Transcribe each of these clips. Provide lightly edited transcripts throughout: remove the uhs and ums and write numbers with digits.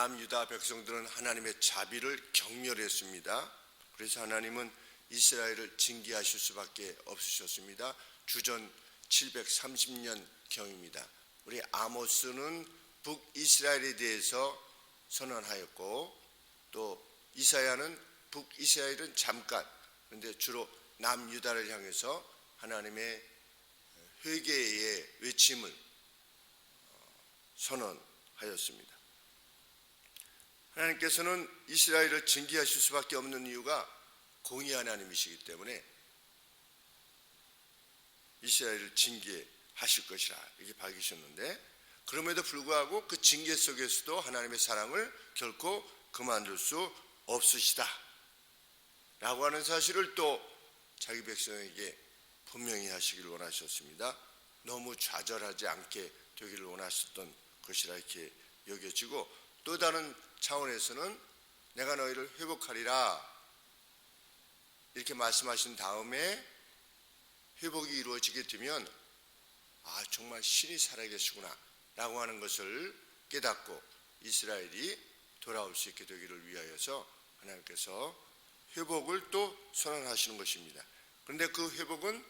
남유다 백성들은 하나님의 자비를 경멸했습니다. 그래서 하나님은 이스라엘을 징계하실 수밖에 없으셨습니다. 주전 730년 경입니다. 우리 아모스는 북이스라엘에 대해서 선언하였고, 또 이사야는 북이스라엘은 잠깐, 그런데 주로 남유다를 향해서 하나님의 회개의 외침을 선언하였습니다. 하나님께서는 이스라엘을 징계하실 수밖에 없는 이유가 공의 하나님이시기 때문에 이스라엘을 징계하실 것이라 이렇게 밝히셨는데, 그럼에도 불구하고 그 징계 속에서도 하나님의 사랑을 결코 그만둘 수 없으시다 라고 하는 사실을 또 자기 백성에게 분명히 하시기를 원하셨습니다. 너무 좌절하지 않게 되기를 원하셨던 것이라 이렇게 여겨지고, 또 다른 차원에서는 내가 너희를 회복하리라 이렇게 말씀하신 다음에 회복이 이루어지게 되면 정말 신이 살아계시구나 라고 하는 것을 깨닫고 이스라엘이 돌아올 수 있게 되기를 위하여서 하나님께서 회복을 또 선언하시는 것입니다. 그런데 그 회복은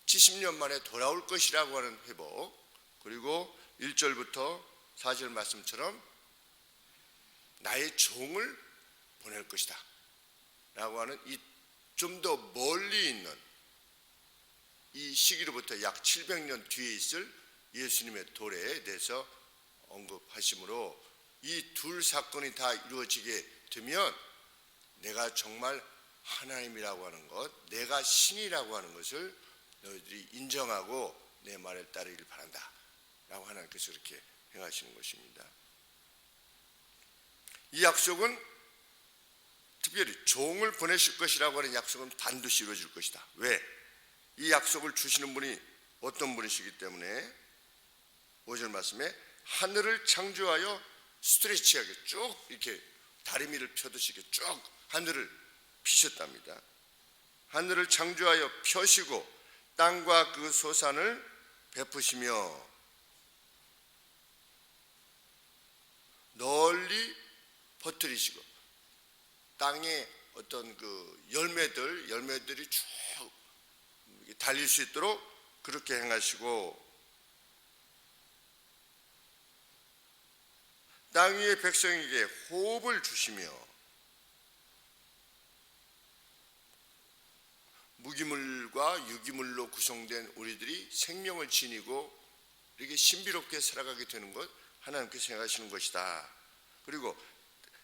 70년 만에 돌아올 것이라고 하는 회복, 그리고 1절부터 4절 말씀처럼 나의 종을 보낼 것이다 라고 하는 이 좀 더 멀리 있는 이 시기로부터 약 700년 뒤에 있을 예수님의 도래에 대해서 언급하시므로 이 둘 사건이 다 이루어지게 되면 내가 정말 하나님이라고 하는 것, 내가 신이라고 하는 것을 너희들이 인정하고 내 말을 따르기를 바란다 라고 하나님께서 이렇게 행하시는 것입니다. 이 약속은 특별히 종을 보내실 것이라고 하는 약속은 반드시 이루어질 것이다. 왜? 이 약속을 주시는 분이 어떤 분이시기 때문에 5절 말씀에 하늘을 창조하여 스트레치하게 쭉 이렇게 다리미를 펴듯이 이렇게 쭉 하늘을 피셨답니다. 하늘을 창조하여 펴시고 땅과 그 소산을 베푸시며 널리 퍼뜨리시고, 땅에 어떤 그 열매들이 쭉 달릴 수 있도록 그렇게 행하시고, 땅 위의 백성에게 호흡을 주시며 무기물과 유기물로 구성된 우리들이 생명을 지니고 이렇게 신비롭게 살아가게 되는 것 하나님께서 행하시는 것이다. 그리고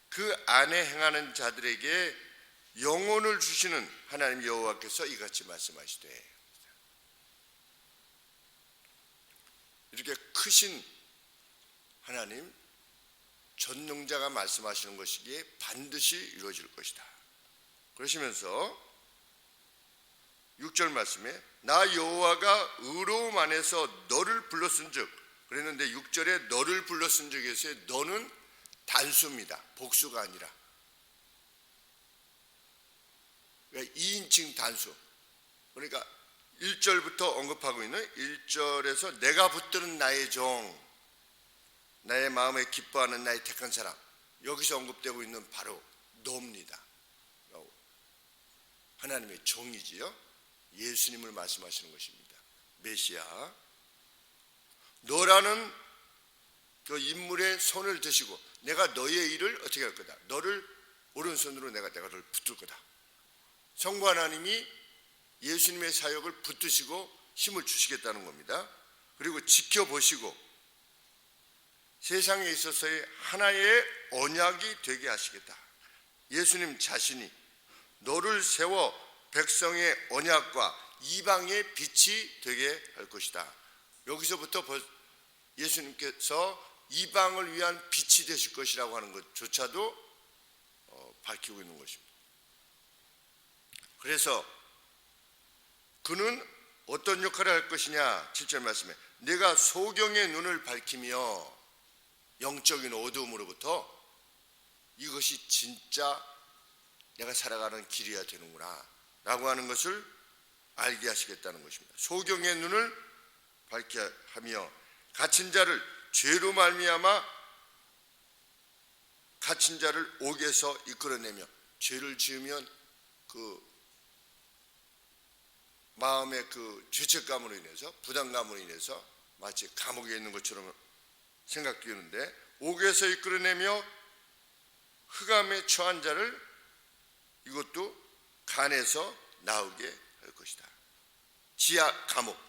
그 안에 행하는 자들에게 영혼을 주시는 하나님 여호와께서 이같이 말씀하시되, 이렇게 크신 하나님 전능자가 말씀하시는 것이기에 반드시 이루어질 것이다. 그러시면서 6절 말씀에 나 여호와가 의로움 안에서 너를 불렀은즉, 그랬는데 6절에 너를 불렀은즉에서의 너는 단수입니다. 복수가 아니라 2인칭 단수. 그러니까 1절부터 언급하고 있는 1절에서 내가 붙드는 나의 종, 나의 마음에 기뻐하는 나의 택한 사람, 여기서 언급되고 있는 바로 너입니다. 하나님의 종이지요. 예수님을 말씀하시는 것입니다. 메시아. 너라는 그 인물의 손을 드시고 내가 너의 일을 어떻게 할 거다. 너를 오른손으로 내가 너를 붙들 거다. 성부 하나님이 예수님의 사역을 붙드시고 힘을 주시겠다는 겁니다. 그리고 지켜보시고 세상에 있어서의 하나의 언약이 되게 하시겠다. 예수님 자신이 너를 세워 백성의 언약과 이방의 빛이 되게 할 것이다. 여기서부터 예수님께서 이방을 위한 빛이 되실 것이라고 하는 것조차도 밝히고 있는 것입니다. 그래서 그는 어떤 역할을 할 것이냐. 7절 말씀에 내가 소경의 눈을 밝히며 영적인 어두움으로부터 이것이 진짜 내가 살아가는 길이어야 되는구나 라고 하는 것을 알게 하시겠다는 것입니다. 소경의 눈을 밝게 하며 갇힌 자를 죄로 말미암아 갇힌 자를 옥에서 이끌어내며 죄를 지으면 그 마음의 그 죄책감으로 인해서 부담감으로 인해서 마치 감옥에 있는 것처럼 생각되는데 옥에서 이끌어내며 흑암에 처한 자를 이것도 간에서 나오게 할 것이다. 지하 감옥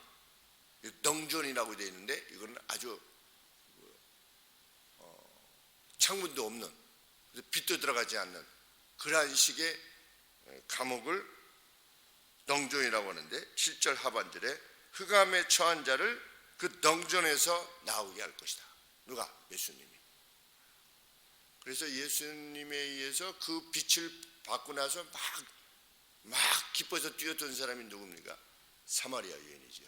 덩전이라고 되어 있는데 이거는 아주 창문도 없는 빛도 들어가지 않는 그러한 식의 감옥을 덩전이라고 하는데 7절 하반절에 흑암에 처한 자를 그 덩전에서 나오게 할 것이다. 누가? 예수님이. 그래서 예수님에 의해서 그 빛을 받고 나서 막 기뻐서 뛰었던 사람이 누굽니까? 사마리아 여인이죠.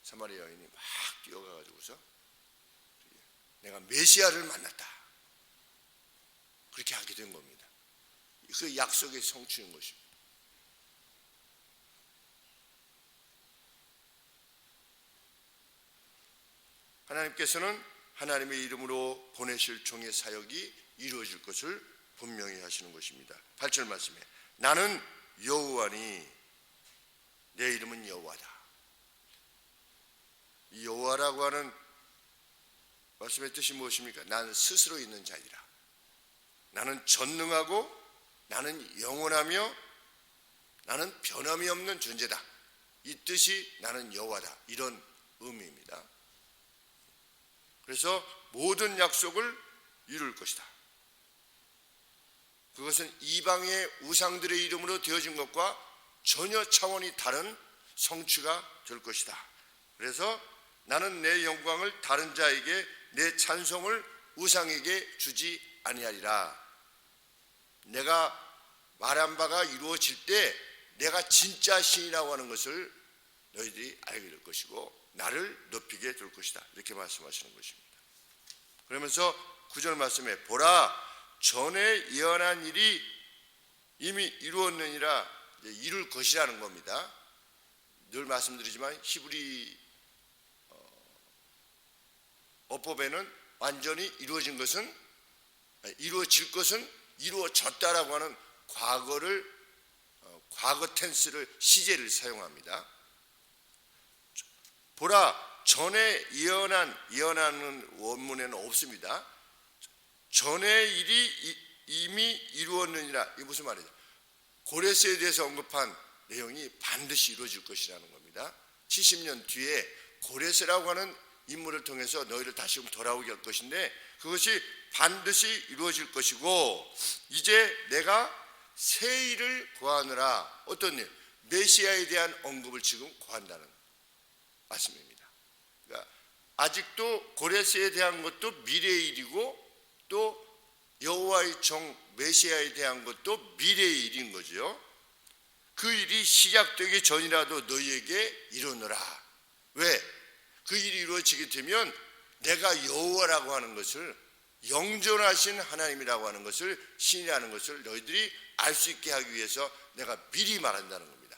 사마리아 여인이 막 뛰어가가지고서 내가 메시아를 만났다. 그렇게 하게 된 겁니다. 그 약속의 성취인 것입니다. 하나님께서는 하나님의 이름으로 보내실 종의 사역이 이루어질 것을 분명히 하시는 것입니다. 8절 말씀에 나는 여호와니 내 이름은 여호와다. 이 여호와라고 하는 말씀의 뜻이 무엇입니까? 나는 스스로 있는 자이라. 나는 전능하고 나는 영원하며 나는 변함이 없는 존재다. 이 뜻이 나는 여호와다. 이런 의미입니다. 그래서 모든 약속을 이룰 것이다. 그것은 이방의 우상들의 이름으로 되어진 것과 전혀 차원이 다른 성취가 될 것이다. 그래서 나는 내 영광을 다른 자에게 내 찬송을 우상에게 주지 아니하리라. 내가 말한 바가 이루어질 때 내가 진짜 신이라고 하는 것을 너희들이 알게 될 것이고 나를 높이게 될 것이다. 이렇게 말씀하시는 것입니다. 그러면서 9절 말씀에 보라 전에 예언한 일이 이미 이루었느니라. 이룰 것이라는 겁니다. 늘 말씀드리지만 히브리 어법에는 완전히 이루어진 것은 이루어질 것은 이루어졌다라고 하는 과거 텐스를 시제를 사용합니다. 보라 전에 예언하는 원문에는 없습니다. 전의 일이 이미 이루었느니라. 이게 무슨 말이죠? 고레스에 대해서 언급한 내용이 반드시 이루어질 것이라는 겁니다. 70년 뒤에 고레스라고 하는 인물을 통해서 너희를 다시금 돌아오게 할 것인데 그것이 반드시 이루어질 것이고 이제 내가 새 일을 구하느라. 어떤 일? 메시아에 대한 언급을 지금 구한다는 말씀입니다. 그러니까 아직도 고레스에 대한 것도 미래의 일이고 또 여호와의 종 메시아에 대한 것도 미래의 일인 거죠. 그 일이 시작되기 전이라도 너희에게 이루느라. 왜? 그 일이 이루어지게 되면 내가 여호와라고 하는 것을 영존하신 하나님이라고 하는 것을 신이라는 것을 너희들이 알 수 있게 하기 위해서 내가 미리 말한다는 겁니다.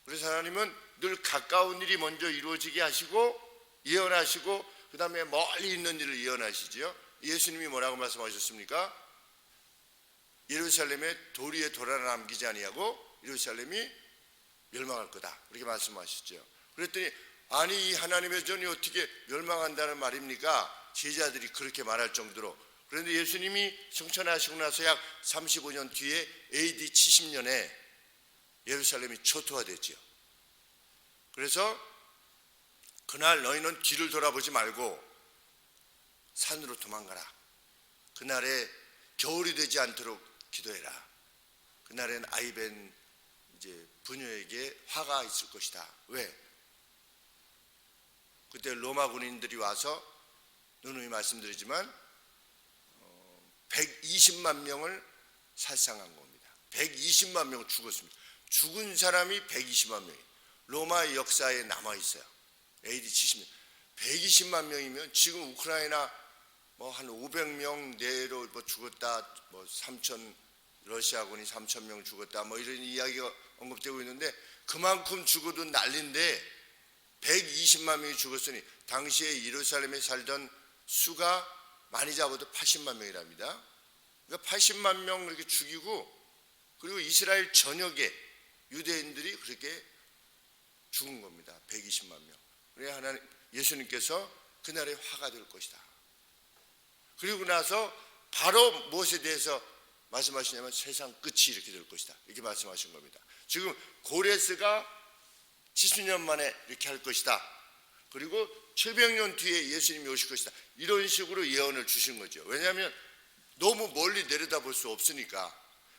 그래서 하나님은 늘 가까운 일이 먼저 이루어지게 하시고 예언하시고 그 다음에 멀리 있는 일을 예언하시죠. 예수님이 뭐라고 말씀하셨습니까? 예루살렘에 돌 위에 돌 하나 남기지 아니하고 예루살렘이 멸망할 거다. 그렇게 말씀하시죠. 그랬더니 아니 이 하나님의 전이 어떻게 멸망한다는 말입니까? 제자들이 그렇게 말할 정도로. 그런데 예수님이 승천하시고 나서 약 35년 뒤에 AD 70년에 예루살렘이 초토화됐죠. 그래서 그날 너희는 뒤를 돌아보지 말고 산으로 도망가라. 그날에 겨울이 되지 않도록 기도해라. 그날엔 아이벤 이제 부녀에게 화가 있을 것이다. 왜? 그때 로마 군인들이 와서 누누이 말씀드리지만 120만 명을 살상한 겁니다. 120만 명 죽었습니다. 죽은 사람이 120만 명이 로마의 역사에 남아 있어요. AD 70년 120만 명이면 지금 우크라이나 뭐 한 500명 내로 뭐 죽었다, 뭐 3천 러시아군이 3천 명 죽었다, 뭐 이런 이야기가 언급되고 있는데 그만큼 죽어도 난리인데 120만 명이 죽었으니 당시에 예루살렘에 살던 수가 많이 잡아도 80만 명이랍니다. 그러니까 80만 명 이렇게 죽이고, 그리고 이스라엘 전역에 유대인들이 그렇게 죽은 겁니다. 120만 명. 그래 하나님 예수님께서 그날에 화가 될 것이다. 그리고 나서 바로 무엇에 대해서 말씀하시냐면 세상 끝이 이렇게 될 것이다. 이렇게 말씀하신 겁니다. 지금 고레스가 70년 만에 이렇게 할 것이다. 그리고 700년 뒤에 예수님이 오실 것이다. 이런 식으로 예언을 주신 거죠. 왜냐하면 너무 멀리 내려다볼 수 없으니까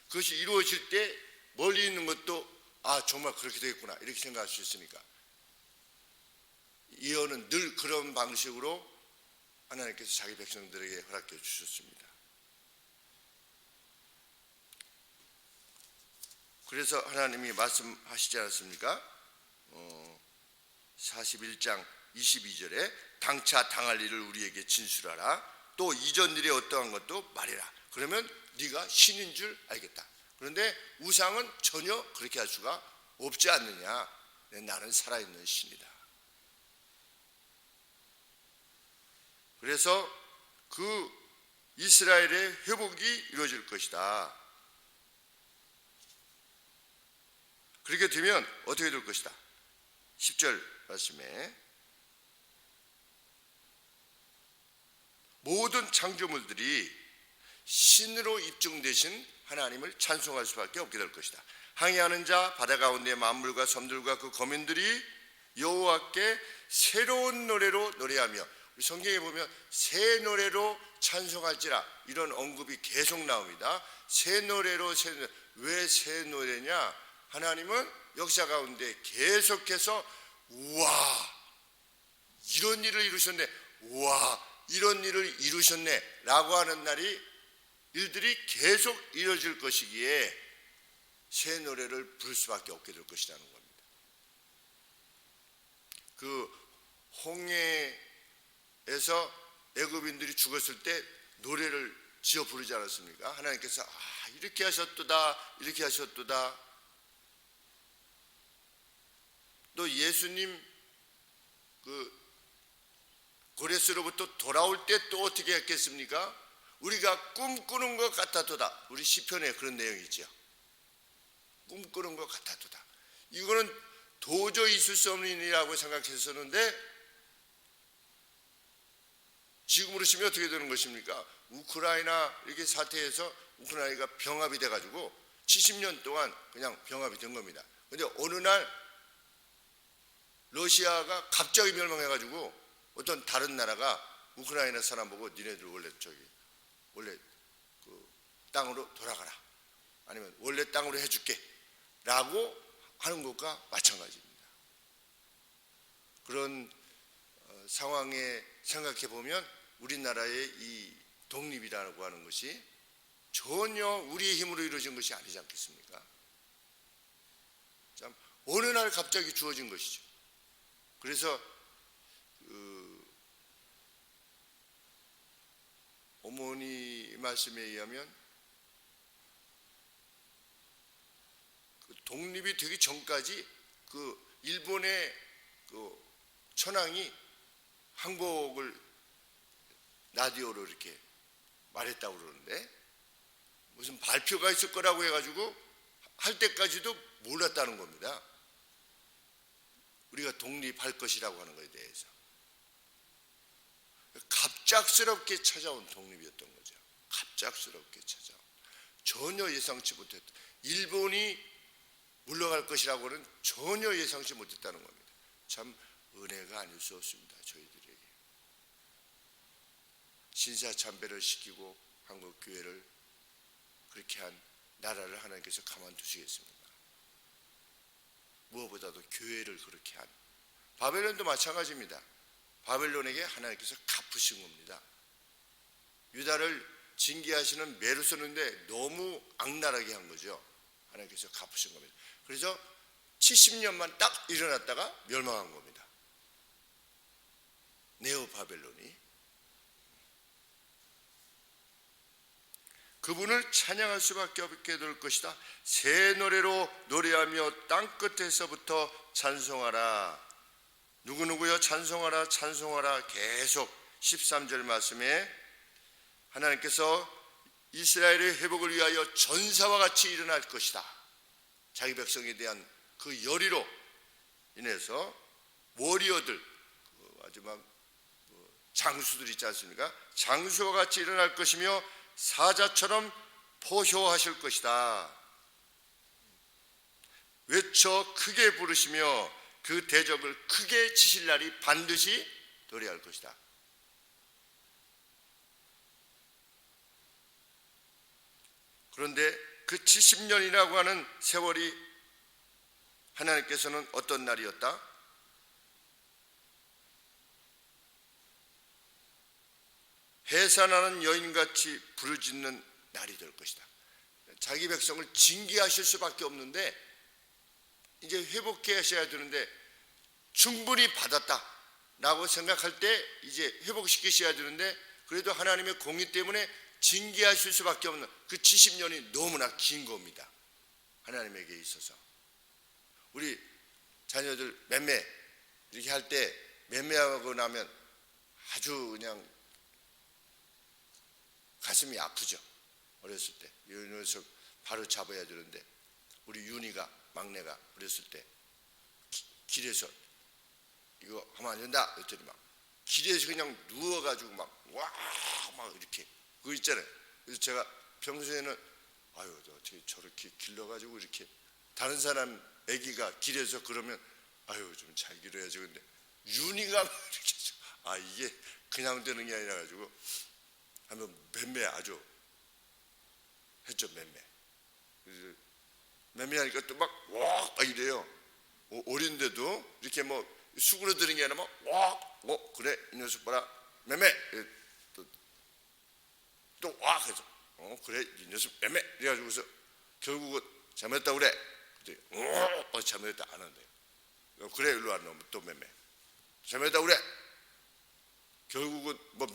그것이 이루어질 때 멀리 있는 것도 정말 그렇게 되겠구나 이렇게 생각할 수 있으니까 예언은 늘 그런 방식으로 하나님께서 자기 백성들에게 허락해 주셨습니다. 그래서 하나님이 말씀하시지 않았습니까? 41장 22절에 당차 당할 일을 우리에게 진술하라. 또 이전 일에 어떠한 것도 말해라. 그러면 네가 신인 줄 알겠다. 그런데 우상은 전혀 그렇게 할 수가 없지 않느냐. 나는 살아있는 신이다. 그래서 그 이스라엘의 회복이 이루어질 것이다. 그렇게 되면 어떻게 될 것이다. 10절 말씀에 모든 창조물들이 신으로 입증되신 하나님을 찬송할 수밖에 없게 될 것이다. 항해하는 자, 바다 가운데 만물과 섬들과 그 거민들이 여호와께 새로운 노래로 노래하며, 우리 성경에 보면 새 노래로 찬송할지라 이런 언급이 계속 나옵니다. 새 노래로 왜 새 노래냐? 하나님은 역사 가운데 계속해서 우와 이런 일을 이루셨네, 우와 이런 일을 이루셨네 라고 하는 일들이 계속 이루어질 것이기에 새 노래를 부를 수밖에 없게 될 것이라는 겁니다. 그 홍해에서 애굽인들이 죽었을 때 노래를 지어 부르지 않았습니까? 하나님께서 이렇게 하셨도다 이렇게 하셨도다. 또 예수님 그 고레스로부터 돌아올 때 또 어떻게 했겠습니까? 우리가 꿈꾸는 것 같았도다. 우리 시편에 그런 내용이 있죠. 꿈꾸는 것 같았도다. 이거는 도저히 있을 수 없는 일이라고 생각했었는데 지금으로 치면 어떻게 되는 것입니까? 우크라이나 이렇게 사태에서 우크라이나가 병합이 돼가지고 70년 동안 그냥 병합이 된 겁니다. 그런데 어느 날 러시아가 갑자기 멸망해가지고 어떤 다른 나라가 우크라이나 사람 보고 니네들 원래 그 땅으로 돌아가라, 아니면 원래 땅으로 해줄게 라고 하는 것과 마찬가지입니다. 그런 상황에 생각해 보면 우리나라의 이 독립이라고 하는 것이 전혀 우리의 힘으로 이루어진 것이 아니지 않겠습니까? 참 어느 날 갑자기 주어진 것이죠. 그래서 어머니 말씀에 의하면 그 독립이 되기 전까지 그 일본의 그 천황이 항복을 라디오로 이렇게 말했다고 그러는데 무슨 발표가 있을 거라고 해가지고 할 때까지도 몰랐다는 겁니다. 우리가 독립할 것이라고 하는 것에 대해서 갑작스럽게 찾아온 독립이었던 거죠. 갑작스럽게 찾아온, 전혀 예상치 못했던, 일본이 물러갈 것이라고는 전혀 예상치 못했다는 겁니다. 참 은혜가 아닐 수 없습니다. 저희들에게 신사참배를 시키고 한국 교회를 그렇게 한 나라를 하나님께서 가만두시겠습니까? 무엇보다도 교회를 그렇게 한 바벨론도 마찬가지입니다. 바벨론에게 하나님께서 갚으신 겁니다. 유다를 징계하시는 메르소는데 너무 악랄하게 한 거죠. 하나님께서 갚으신 겁니다. 그래서 70년만 딱 일어났다가 멸망한 겁니다. 네오 바벨론이. 그분을 찬양할 수밖에 없게 될 것이다. 새 노래로 노래하며 땅끝에서부터 찬송하라. 누구누구여 찬송하라 찬송하라. 계속 13절 말씀에 하나님께서 이스라엘의 회복을 위하여 전사와 같이 일어날 것이다. 자기 백성에 대한 그 열의로 인해서 워리어들, 마지막 장수들 있지 않습니까? 장수와 같이 일어날 것이며 사자처럼 포효하실 것이다. 외쳐 크게 부르시며 그 대적을 크게 치실 날이 반드시 도래할 것이다. 그런데 그 70년이라고 하는 세월이 하나님께서는 어떤 날이었다? 해산하는 여인같이 부르짖는 날이 될 것이다. 자기 백성을 징계하실 수밖에 없는데 이제 회복해 하셔야 되는데 충분히 받았다라고 생각할 때 이제 회복시키셔야 되는데 그래도 하나님의 공의 때문에 징계하실 수밖에 없는 그 70년이 너무나 긴 겁니다. 하나님에게 있어서 우리 자녀들 맴매 이렇게 할 때 맴매하고 나면 아주 그냥 가슴이 아프죠. 어렸을 때 이 녀석 바로 잡아야 되는데 우리 윤희가 막내가 어렸을 때 길에서 이거 하면 안 된다 그랬더니 막 길에서 그냥 누워가지고 막 이렇게 그거 있잖아요. 그래서 제가 평소에는 아유 어떻게 저렇게 길러가지고 이렇게 다른 사람 아기가 길에서 그러면 아유 좀 잘 길어야지. 근데 윤희가 이렇게 이게 그냥 되는 게 아니라 가지고 하면 맴매 아주 했죠. 맴매. 맴매하니까 또 막 이래요. 어린데도 이렇게 뭐 수그러드는 게 아니라 막 그래 이 녀석 봐라 맴매 또 해서 그래 이 녀석 맴매 이래가지고서 결국은 잘못했다 그래. 잘못했다 안 한대요. 그래 일로 안 오면 또 맴매 잘못했다 그래. 결국은 뭐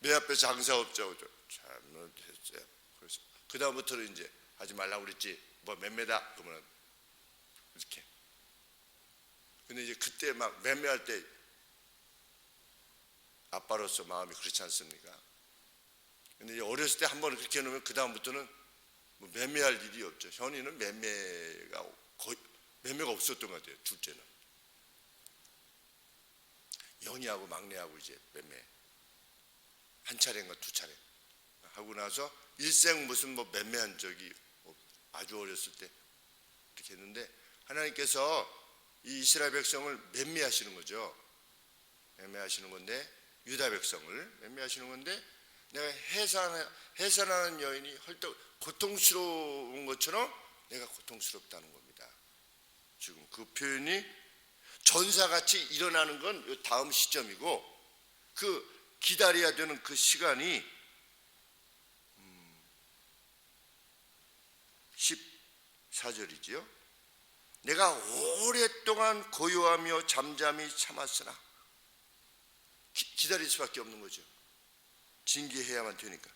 매 앞에 장사 없자고 잘못했어요. 그래서 그 다음부터는 이제 하지 말라고 그랬지 뭐 맴매다 그러면 이렇게. 근데 이제 그때 막 맴매할 때 아빠로서 마음이 그렇지 않습니까? 근데 이제 어렸을 때 한 번 그렇게 해놓으면 그 다음부터는 뭐 맴매할 일이 없죠. 현이는 맴매가 없었던 것 같아요. 둘째는 영희하고 막내하고 이제 맴매 한 차례인가 두 차례 하고 나서 일생 무슨 뭐 맴매한 적이 아주 어렸을 때 이렇게 했는데 하나님께서 이 이스라엘 백성을 맴매하시는 거죠. 맴매하시는 건데 유다 백성을 맴매하시는 건데 내가 해산하는 여인이 헐떡 고통스러운 것처럼 내가 고통스럽다는 겁니다. 지금 그 표현이 전사같이 일어나는 건 다음 시점이고 그 기다려야 되는 그 시간이 14절이지요. 내가 오랫동안 고요하며 잠잠히 참았으나 기다릴 수밖에 없는 거죠. 징계해야만 되니까.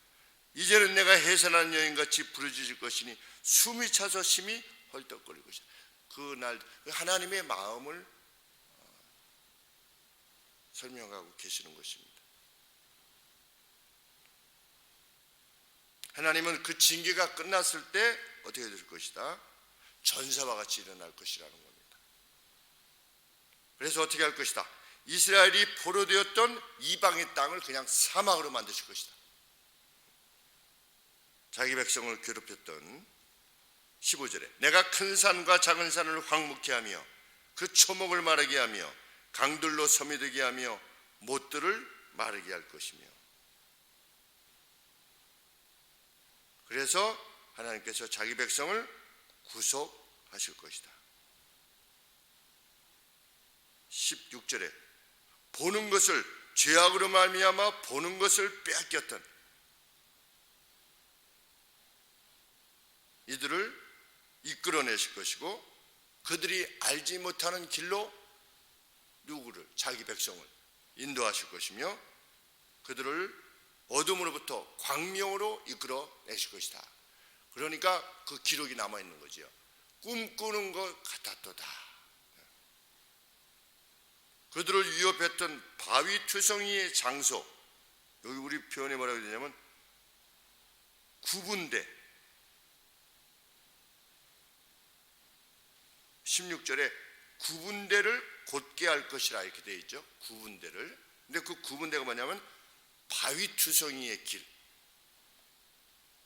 이제는 내가 해산한 여인같이 부르짖을 것이니 숨이 차서 심히 헐떡거릴 것이다. 그날 하나님의 마음을 설명하고 계시는 것입니다. 하나님은 그 징계가 끝났을 때 어떻게 될 것이다? 전사와 같이 일어날 것이라는 겁니다. 그래서 어떻게 할 것이다? 이스라엘이 포로되었던 이방의 땅을 그냥 사막으로 만드실 것이다. 자기 백성을 괴롭혔던 15절에 내가 큰 산과 작은 산을 황무케 하며 그 초목을 마르게 하며 강들로 섬이 되게 하며 못들을 마르게 할 것이며. 그래서 하나님께서 자기 백성을 구속하실 것이다. 16절에 보는 것을 죄악으로 말미암아 보는 것을 빼앗겼던 이들을 이끌어내실 것이고 그들이 알지 못하는 길로 누구를 자기 백성을 인도하실 것이며 그들을 어둠으로부터 광명으로 이끌어내실 것이다. 그러니까 그 기록이 남아있는 거죠. 꿈꾸는 것 같았도다. 그들을 위협했던 바위 투성이의 장소, 여기 우리 표현이 뭐라고 되냐면 구분대 16절에 구분대를 곧게 할 것이라 이렇게 되어 있죠. 구분대를. 근데 그 구분대가 뭐냐면 바위투성이의 길.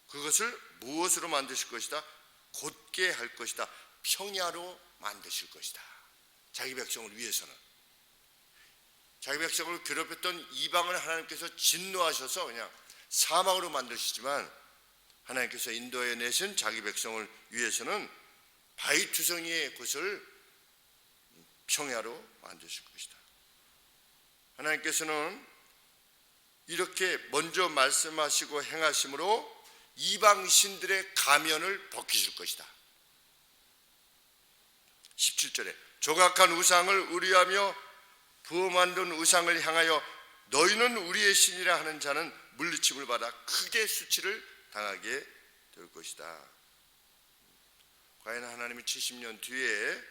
그것을 무엇으로 만드실 것이다? 곧게 할 것이다. 평야로 만드실 것이다. 자기 백성을 위해서는. 자기 백성을 괴롭혔던 이방을 하나님께서 진노하셔서 그냥 사막으로 만드시지만 하나님께서 인도해 내신 자기 백성을 위해서는 바위투성이의 곳을 평야로 만드실 것이다. 하나님께서는 이렇게 먼저 말씀하시고 행하심으로 이방 신들의 가면을 벗기실 것이다. 17절에 조각한 우상을 의뢰하며 부어 만든 우상을 향하여 너희는 우리의 신이라 하는 자는 물리침을 받아 크게 수치를 당하게 될 것이다. 과연 하나님이 70년 뒤에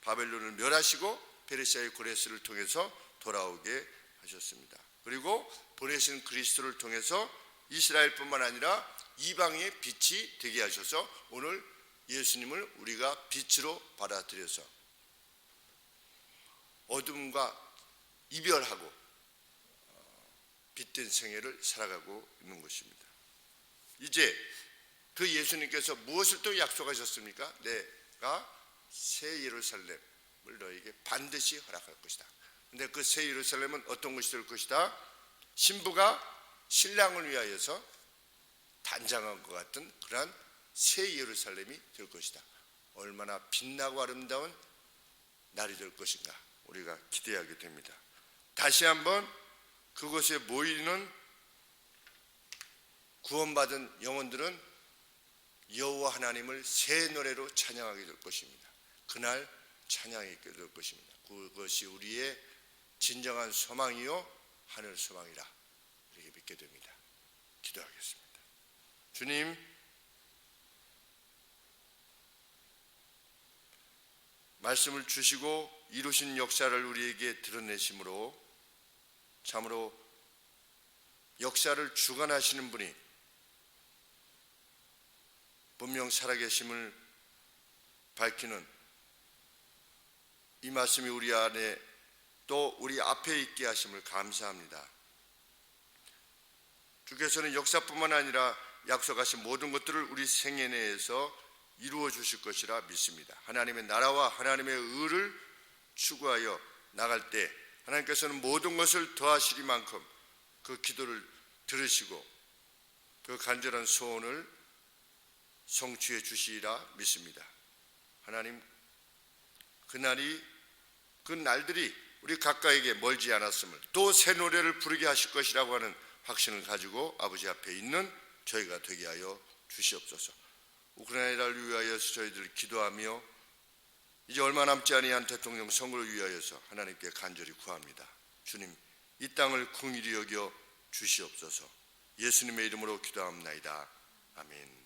바벨론을 멸하시고 페르시아의 고레스를 통해서 돌아오게 하셨습니다. 그리고 보내신 그리스도를 통해서 이스라엘뿐만 아니라 이방의 빛이 되게 하셔서 오늘 예수님을 우리가 빛으로 받아들여서 어둠과 이별하고 빛된 생애를 살아가고 있는 것입니다. 이제 그 예수님께서 무엇을 또 약속하셨습니까? 내가 새 예루살렘을 너에게 반드시 허락할 것이다. 근데 그 새 예루살렘은 어떤 것이 될 것이다? 신부가 신랑을 위하여서 단장한 것 같은 그러한 새 예루살렘이 될 것이다. 얼마나 빛나고 아름다운 날이 될 것인가 우리가 기대하게 됩니다. 다시 한번 그곳에 모이는 구원받은 영혼들은 여호와 하나님을 새 노래로 찬양하게 될 것입니다. 그날 찬양하게 될 것입니다. 그것이 우리의 진정한 소망이요 하늘 소망이라 이렇게 믿게 됩니다. 기도하겠습니다. 주님, 말씀을 주시고 이루신 역사를 우리에게 드러내심으로 참으로 역사를 주관하시는 분이 분명 살아계심을 밝히는 이 말씀이 우리 안에 또 우리 앞에 있게 하심을 감사합니다. 주께서는 역사뿐만 아니라 약속하신 모든 것들을 우리 생애 내에서 이루어 주실 것이라 믿습니다. 하나님의 나라와 하나님의 의를 추구하여 나갈 때 하나님께서는 모든 것을 더하시리만큼 그 기도를 들으시고 그 간절한 소원을 성취해 주시리라 믿습니다. 하나님, 그 날들이 우리 각각에게 멀지 않았음을 또 새 노래를 부르게 하실 것이라고 하는 확신을 가지고 아버지 앞에 있는 저희가 되게 하여 주시옵소서. 우크라이나를 위하여서 저희들 기도하며 이제 얼마 남지 아니한 대통령 선거를 위하여서 하나님께 간절히 구합니다. 주님, 이 땅을 긍휼히 여겨 주시옵소서. 예수님의 이름으로 기도합나이다. 아멘.